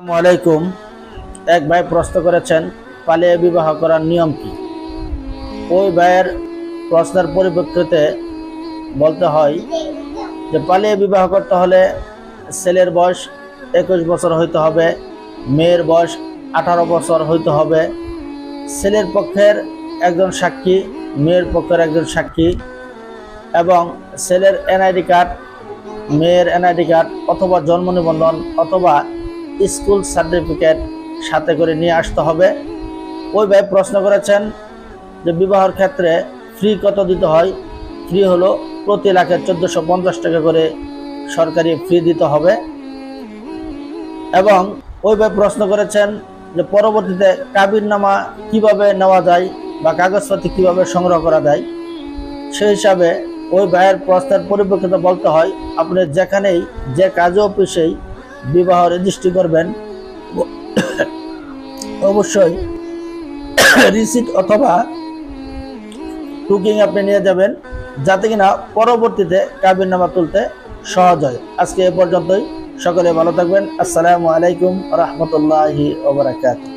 আসসালামু আলাইকুম। এক ভাই প্রশ্ন করেছেন পালিয়ে বিবাহ করার নিয়ম কি। ওই ভাইয়ের প্রশ্নের পরিপ্রেক্ষিতে বলতে হয় যে পালিয়ে বিবাহ করতে হলে ছেলের বয়স 21 বছর হইতে হবে, মেয়ের বয়স 18 বছর হইতে হবে। ছেলের পক্ষের একজন সাক্ষী, মেয়ের পক্ষের একজন সাক্ষী, এবং ছেলের এনআইডি কার্ড, মেয়ের এনআইডি কার্ড অথবা জন্ম নিবন্ধন অথবা স্কুল সার্টিফিকেট সাথে করে নিয়ে আসতে হবে। ওই ভাই প্রশ্ন করেছেন যে বিবাহের ক্ষেত্রে ফ্রি কত দিতে হয়। ফ্রি হলো প্রতি লাখে 1450 টাকা করে সরকারি ফ্রি দিতে হবে। এবং ওই ভাই প্রশ্ন করেছেন যে পরবর্তীতে কাবিননামা কিভাবে নেওয়া যায় বা কাগজপত্র কিভাবে সংগ্রহ করা যায়। সেই হিসাবে ওই ভাইয়ের প্রশ্নের পরিপ্রেক্ষিতে বলতে হয় আপনি যেখানেই যে কাজ অফিসেই বিবাহ রেজিস্ট্রি করবেন অবশ্যই রিসিট অথবা টুকিং আপনি নিয়ে যাবেন, যাতে কিনা পরবর্তীতে কাবিননামা তুলতে সহজ হয়। আজকে এ পর্যন্তই। সকলে ভালো থাকবেন। আসসালামু আলাইকুম রহমতুল্লাহি ওয়া বারাকাতুহু।